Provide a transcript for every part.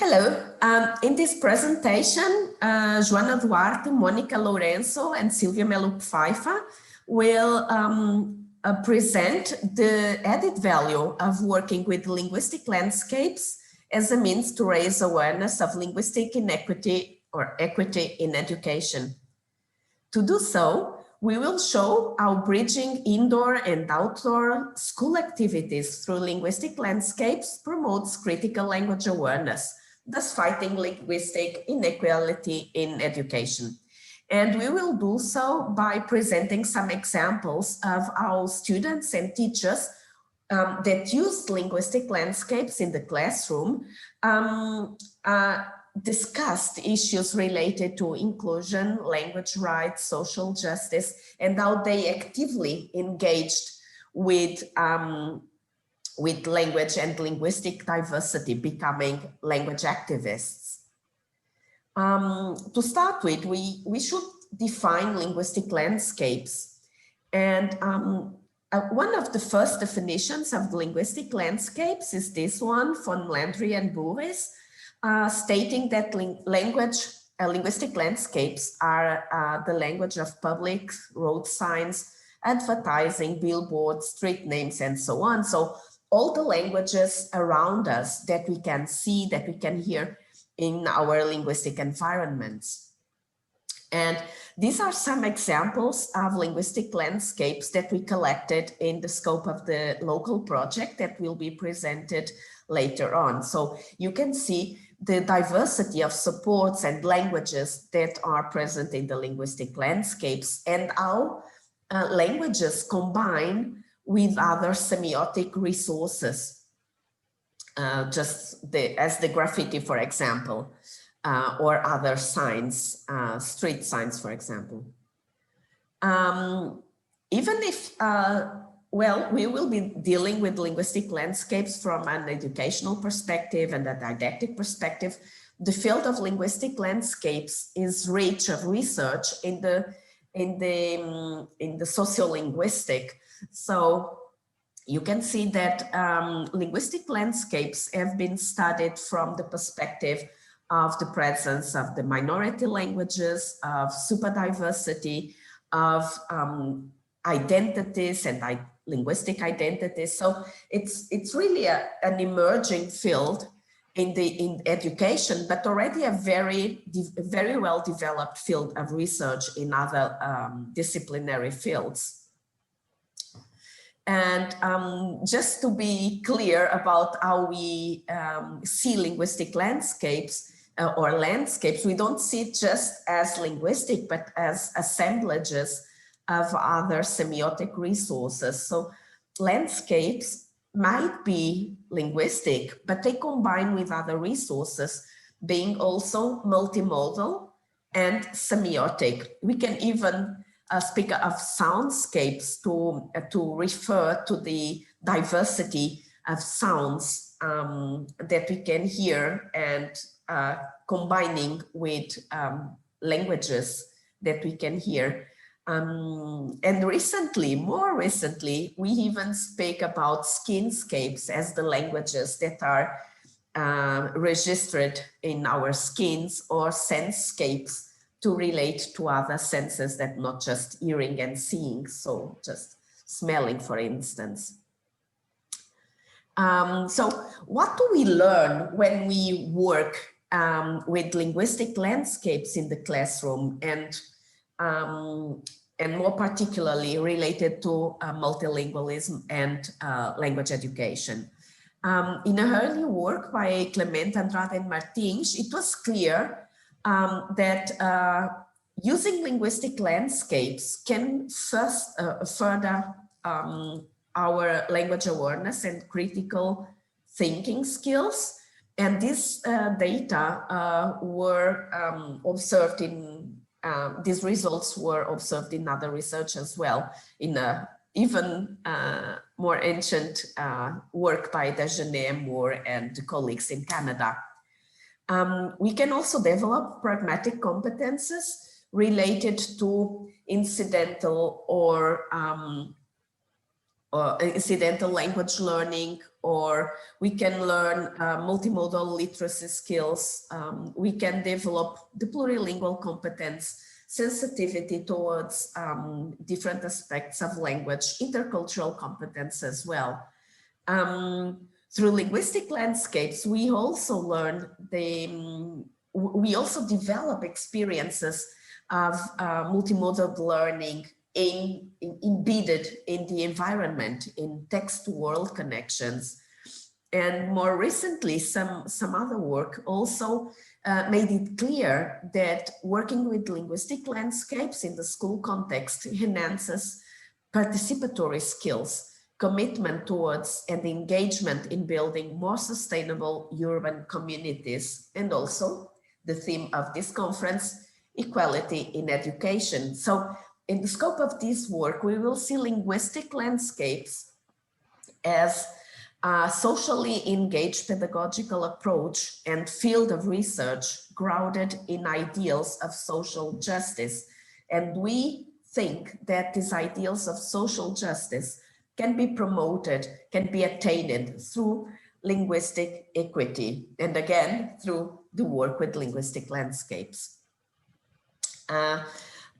Hello. In this presentation, Joana Duarte, Mónica Lourenço, and Sílvia Melo-Pfeifer will present the added value of working with linguistic landscapes as a means to raise awareness of linguistic inequity or equity in education. To do so, we will show how bridging indoor and outdoor school activities through linguistic landscapes promotes critical language awareness, thus fighting linguistic inequality in education. And we will do so by presenting some examples of how students and teachers that use linguistic landscapes in the classroom discussed issues related to inclusion, language rights, social justice, and how they actively engaged with language and linguistic diversity, becoming language activists. To start with, we should define linguistic landscapes. And one of the first definitions of linguistic landscapes is this one from Landry and Burris, stating that linguistic landscapes are the language of public road signs, advertising, billboards, street names, and so on. So all the languages around us that we can see, that we can hear in our linguistic environments. And these are some examples of linguistic landscapes that we collected in the scope of the local project that will be presented later on. So you can see the diversity of supports and languages that are present in the linguistic landscapes and how languages combine with other semiotic resources, as the graffiti, for example, or other signs, street signs, for example. Even if, well, we will be dealing with linguistic landscapes from an educational perspective and a didactic perspective, the field of linguistic landscapes is rich of research in the sociolinguistic. So you can see that linguistic landscapes have been studied from the perspective of the presence of the minority languages, of superdiversity, of identities and linguistic identities. So it's really an emerging field in education, but already a very well developed field of research in other disciplinary fields. And just to be clear about how we see linguistic landscapes or landscapes, we don't see it just as linguistic, but as assemblages of other semiotic resources. So landscapes might be linguistic, but they combine with other resources, being also multimodal and semiotic. We can even speak of soundscapes to refer to the diversity of sounds that we can hear and combining with languages that we can hear. And more recently, we even speak about skinscapes as the languages that are registered in our skins, or sensescapes to relate to other senses that not just hearing and seeing, so just smelling, for instance. So what do we learn when we work with linguistic landscapes in the classroom, and more particularly related to multilingualism and language education? In a early work by Clemente, Andrade, and Martins, it was clear that using linguistic landscapes can first further our language awareness and critical thinking skills. And these data were observed in, these results were observed in other research as well, in a even more ancient work by Desjardins, Moore, and colleagues in Canada. We can also develop pragmatic competences related to incidental or incidental language learning, or we can learn multimodal literacy skills. We can develop the plurilingual competence, sensitivity towards different aspects of language, intercultural competence as well. Through linguistic landscapes, we also learn we also develop experiences of multimodal learning embedded in the environment, in text-to-world connections. And more recently, some other work also made it clear that working with linguistic landscapes in the school context enhances participatory skills, commitment towards and engagement in building more sustainable urban communities, and also the theme of this conference, equality in education. So in the scope of this work, we will see linguistic landscapes as a socially engaged pedagogical approach and field of research grounded in ideals of social justice. And we think that these ideals of social justice can be promoted, can be attained through linguistic equity, and again, through the work with linguistic landscapes.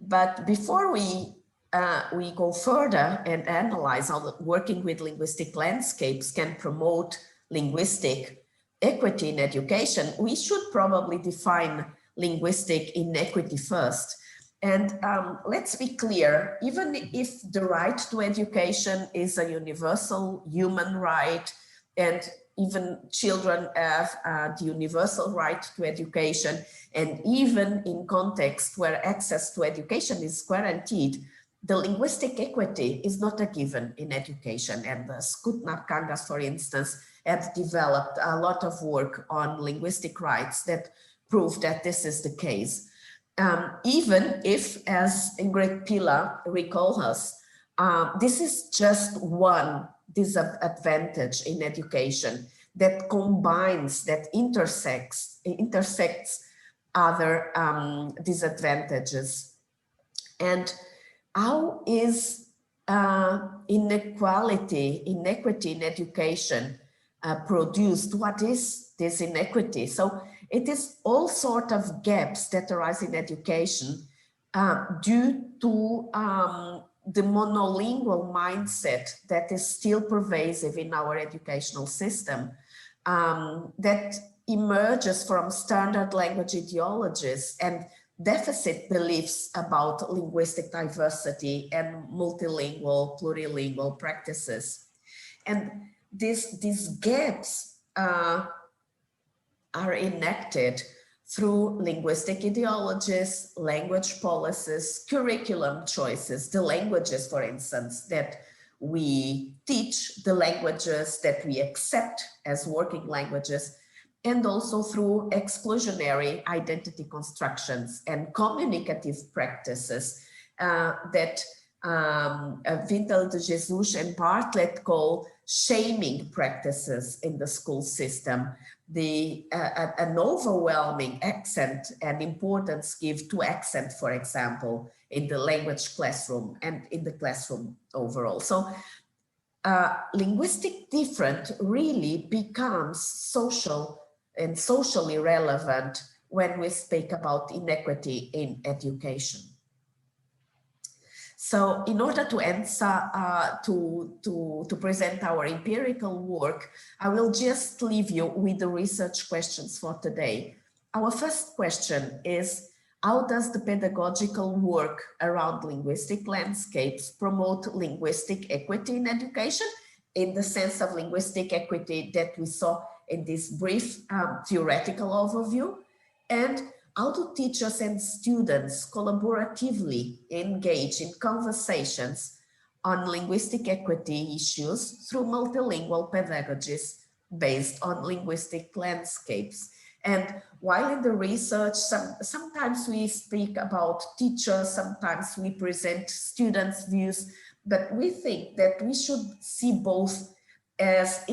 But before we go further and analyze how working with linguistic landscapes can promote linguistic equity in education, we should probably define linguistic inequity first. And let's be clear, even if the right to education is a universal human right, and even children have the universal right to education, and even in context where access to education is guaranteed, the linguistic equity is not a given in education. And the Skutnar Kangas, for instance, have developed a lot of work on linguistic rights that prove that this is the case. Even if, as Ingrid Pila recalls us, this is just one disadvantage in education that combines, that intersects other disadvantages. And how is inequity in education produced? What is this inequity? So it is all sorts of gaps that arise in education due to the monolingual mindset that is still pervasive in our educational system, that emerges from standard language ideologies and deficit beliefs about linguistic diversity and multilingual, plurilingual practices. And these gaps are enacted through linguistic ideologies, language policies, curriculum choices, the languages, for instance, that we teach, the languages that we accept as working languages, and also through exclusionary identity constructions and communicative practices that Vintel de Jesus and Bartlett call shaming practices in the school system. An overwhelming accent and importance given to accent, for example, in the language classroom and in the classroom overall. So linguistic different really becomes social and socially relevant when we speak about inequity in education. So in order to answer, to present our empirical work, I will just leave you with the research questions for today. Our first question is, how does the pedagogical work around linguistic landscapes promote linguistic equity in education, in the sense of linguistic equity that we saw in this brief theoretical overview? And how do teachers and students collaboratively engage in conversations on linguistic equity issues through multilingual pedagogies based on linguistic landscapes? And while in the research, sometimes we speak about teachers, sometimes we present students' views, but we think that we should see both as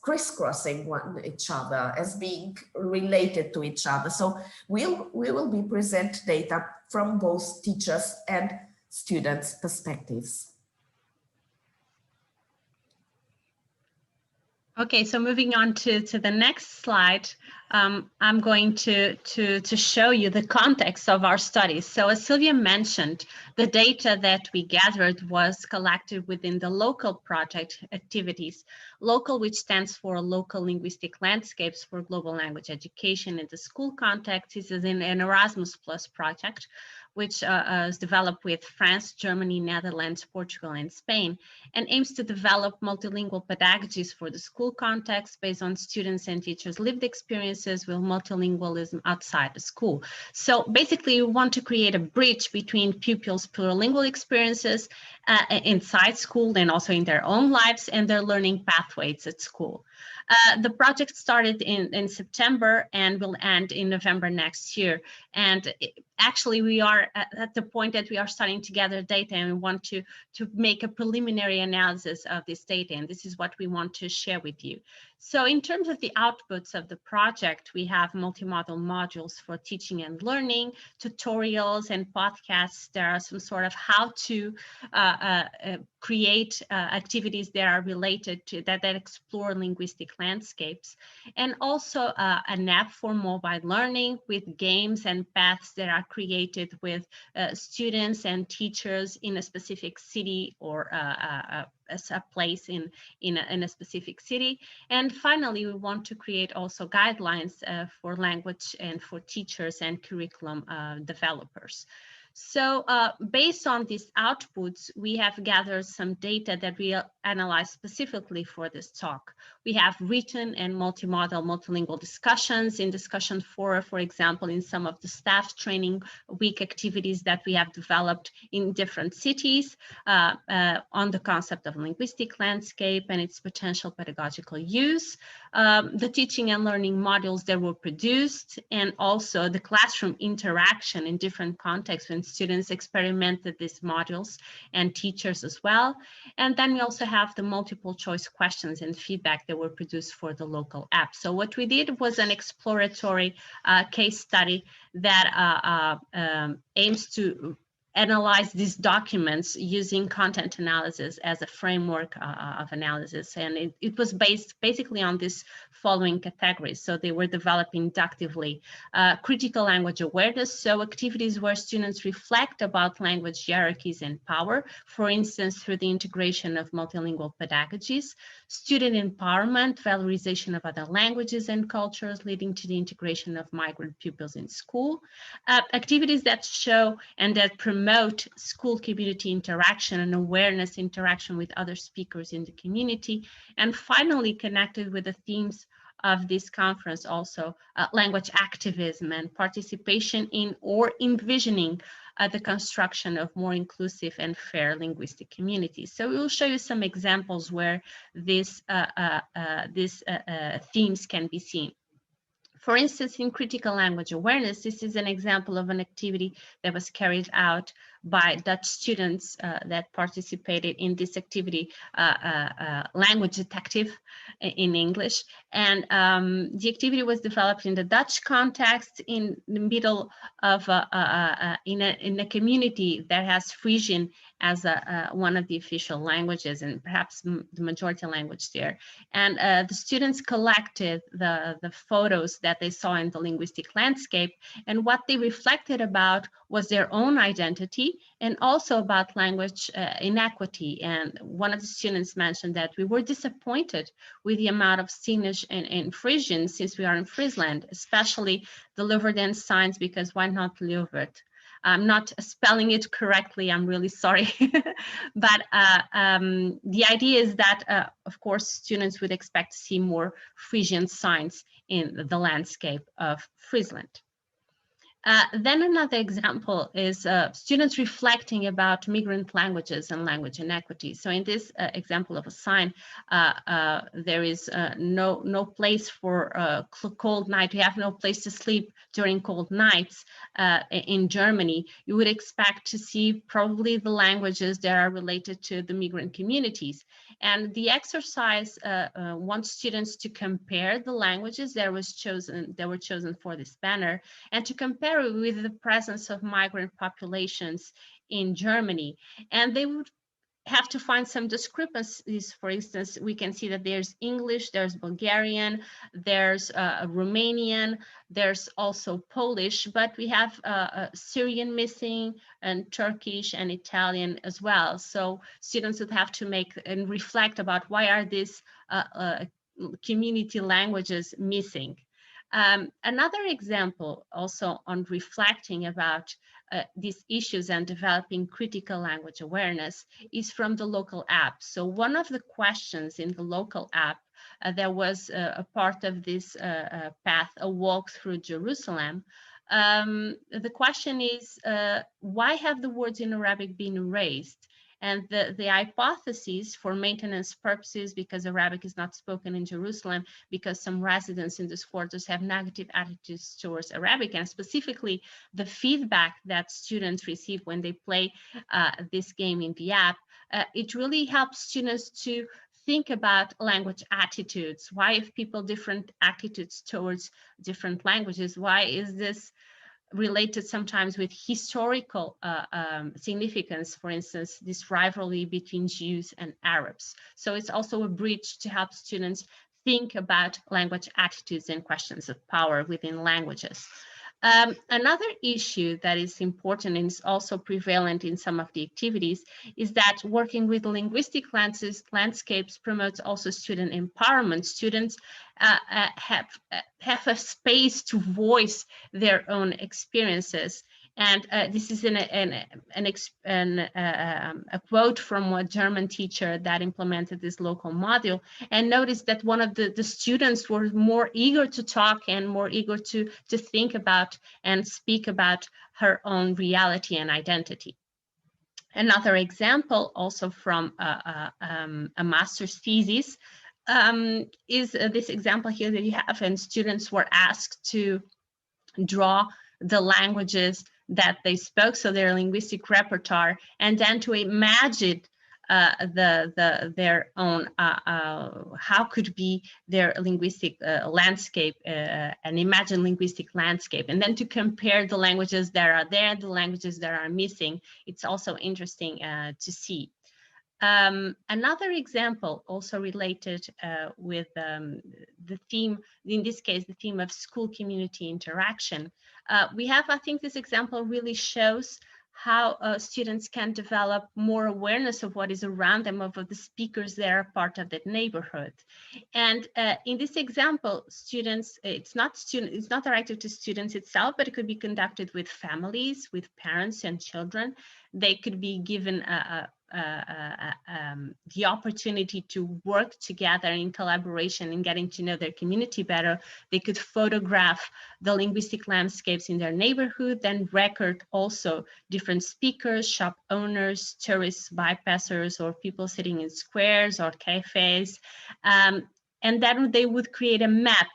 crisscrossing each other, as being related to each other. So we will be present data from both teachers and students' perspectives. Okay, so moving on to the next slide, I'm going to show you the context of our studies. So as Sílvia mentioned, the data that we gathered was collected within the local project activities. Local, which stands for Local Linguistic Landscapes for Global Language Education in the school context, is an Erasmus Plus project, which is developed with France, Germany, Netherlands, Portugal, and Spain, and aims to develop multilingual pedagogies for the school context based on students and teachers' lived experiences with multilingualism outside the school. So basically, we want to create a bridge between pupils' plurilingual experiences inside school and also in their own lives and their learning pathways at school. The project started in September and will end in November next year. And actually, we are at the point that we are starting to gather data, and we want to make a preliminary analysis of this data. And this is what we want to share with you. So in terms of the outputs of the project, we have multimodal modules for teaching and learning, tutorials and podcasts. There are some sort of how to create activities that are related to that explore linguistic landscapes, and also an app for mobile learning with games and paths that are created with students and teachers in a specific city or as a place in a specific city. And finally, we want to create also guidelines for language and for teachers and curriculum developers. So based on these outputs, we have gathered some data that we analyzed specifically for this talk. We have written and multimodal, multilingual discussions in discussion forum, for example, in some of the staff training week activities that we have developed in different cities on the concept of linguistic landscape and its potential pedagogical use, the teaching and learning modules that were produced, and also the classroom interaction in different contexts when students experimented these modules and teachers as well. And then we also have the multiple choice questions and feedback that were produced for the local app. So what we did was an exploratory case study that aims to analyze these documents using content analysis as a framework of analysis. And it was based basically on these following categories. So they were developed inductively. Critical language awareness, so activities where students reflect about language hierarchies and power, for instance, through the integration of multilingual pedagogies. Student empowerment, valorization of other languages and cultures, leading to the integration of migrant pupils in school. Activities that show and that promote school community interaction and awareness interaction with other speakers in the community. And finally, connected with the themes of this conference also, language activism and participation in or envisioning the construction of more inclusive and fair linguistic communities. So we will show you some examples where these themes can be seen. For instance, in critical language awareness, this is an example of an activity that was carried out by Dutch students that participated in this activity, language detective in English. And the activity was developed in the Dutch context in the middle of in a community that has Frisian as one of the official languages and perhaps the majority language there. And the students collected the photos that they saw in the linguistic landscape, and what they reflected about was their own identity and also about language inequity. And one of the students mentioned that we were disappointed with the amount of Finnish and Frisian since we are in Friesland, especially the Leeuwarden signs, because why not Leeuward? I'm not spelling it correctly, I'm really sorry. But the idea is that, of course, students would expect to see more Frisian signs in the landscape of Friesland. Then another example is students reflecting about migrant languages and language inequity. So in this example of a sign, there is no place for cold night. We have no place to sleep during cold nights in Germany. You would expect to see probably the languages that are related to the migrant communities. And the exercise wants students to compare the languages that were chosen for this banner, and to compare it with the presence of migrant populations in Germany. And they would have to find some discrepancies. For instance, we can see that there's English, there's Bulgarian, there's Romanian, there's also Polish, but we have Syrian missing, and Turkish and Italian as well. So students would have to make and reflect about why are these community languages missing. Another example also on reflecting about these issues and developing critical language awareness is from the local app. So one of the questions in the local app, there was a part of this path, a walk through Jerusalem. The question is, why have the words in Arabic been erased? And the hypothesis for maintenance purposes, because Arabic is not spoken in Jerusalem, because some residents in these quarters have negative attitudes towards Arabic, and specifically the feedback that students receive when they play this game in the app, it really helps students to think about language attitudes. Why have people different attitudes towards different languages? Why is this related sometimes with historical significance, for instance, this rivalry between Jews and Arabs. So it's also a bridge to help students think about language attitudes and questions of power within languages. Another issue that is important and is also prevalent in some of the activities is that working with linguistic landscapes promotes also student empowerment. Students have a space to voice their own experiences. And this is a quote from a German teacher that implemented this local module, and noticed that one of the students were more eager to talk and more eager to think about and speak about her own reality and identity. Another example, also from a master's thesis, is this example here that you have, and students were asked to draw the languages that they spoke, so their linguistic repertoire, and then to imagine their own how could be their linguistic landscape, and imagine linguistic landscape, and then to compare the languages that are there, the languages that are missing. It's also interesting to see. Another example also related with the theme, in this case, the theme of school community interaction. We have, I think this example really shows how students can develop more awareness of what is around them, of the speakers that are part of that neighborhood. And in this example, students, it's not directed to students itself, but it could be conducted with families, with parents and children. They could be given the opportunity to work together in collaboration and getting to know their community better. They could photograph the linguistic landscapes in their neighborhood, then record also different speakers, shop owners, tourists, bypassers, or people sitting in squares or cafes. And then they would create a map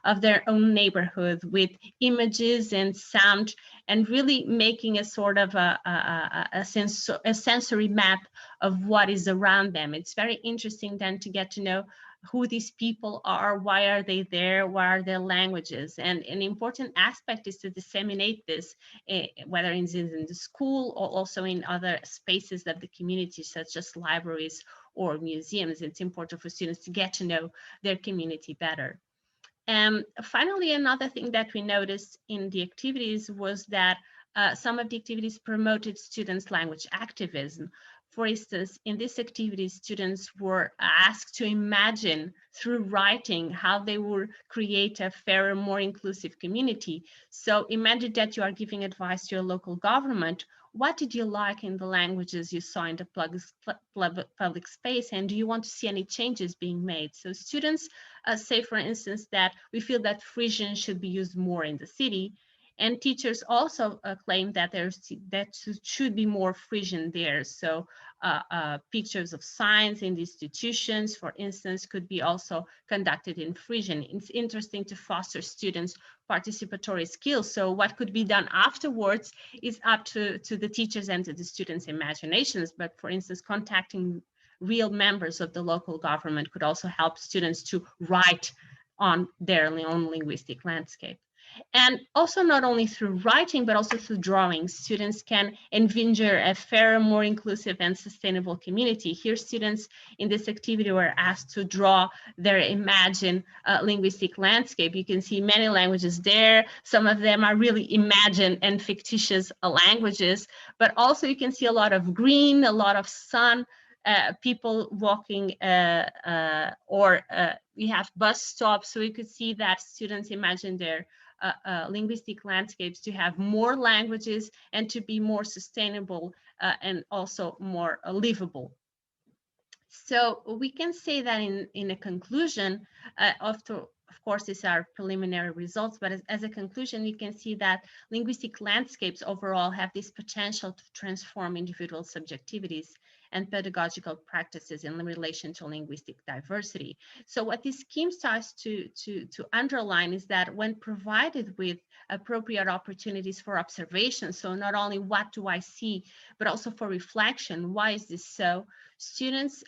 of their own neighborhood with images and sound, and really making a sort of a sensory map of what is around them. It's very interesting then to get to know who these people are, why are they there, what are their languages. And an important aspect is to disseminate this, whether it's in the school or also in other spaces of the community, such as libraries or museums. It's important for students to get to know their community better. Finally, another thing that we noticed in the activities was that some of the activities promoted students' language activism. For instance, in these activities, students were asked to imagine through writing how they would create a fairer, more inclusive community. So imagine that you are giving advice to your local government. What did you like in the languages you saw in the public space, and do you want to see any changes being made? So students say, for instance, that we feel that Frisian should be used more in the city, and teachers also claim that should be more Frisian there. So pictures of signs in the institutions, for instance, could be also conducted in Frisian. It's interesting to foster students' participatory skills. So what could be done afterwards is up to the teachers and to the students' imaginations. But for instance, contacting real members of the local government could also help students to write on their own linguistic landscape. And also not only through writing, but also through drawing. Students can envision a fairer, more inclusive and sustainable community. Here, students in this activity were asked to draw their imagined linguistic landscape. You can see many languages there. Some of them are really imagined and fictitious languages, but also you can see a lot of green, a lot of sun, people walking, we have bus stops. So you could see that students imagine their linguistic landscapes to have more languages and to be more sustainable and also more livable. So we can say that in a conclusion, of course, these are preliminary results, but as a conclusion, you can see that linguistic landscapes overall have this potential to transform individual subjectivities and pedagogical practices in relation to linguistic diversity. So what this scheme starts to underline is that when provided with appropriate opportunities for observation, so not only what do I see, but also for reflection, why is this so? Students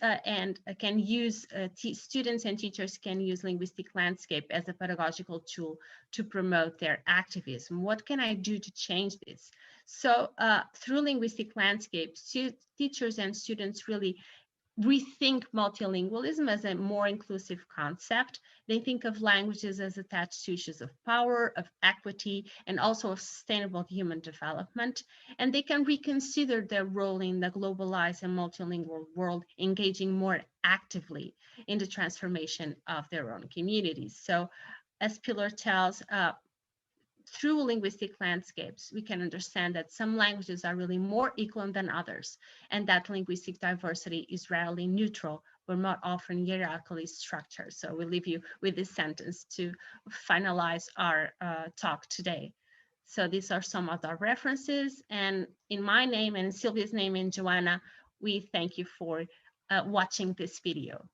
students and teachers can use linguistic landscape as a pedagogical tool to promote their activism. What can I do to change this? So through linguistic landscapes, teachers and students really rethink multilingualism as a more inclusive concept. They think of languages as attached to issues of power, of equity, and also of sustainable human development. And they can reconsider their role in the globalized and multilingual world, engaging more actively in the transformation of their own communities. So as Pilar tells, through linguistic landscapes, we can understand that some languages are really more equal than others, and that linguistic diversity is rarely neutral, but not often hierarchically structured. So we leave you with this sentence to finalize our talk today. So these are some of our references, and in my name and Sylvia's name and Joana, we thank you for watching this video.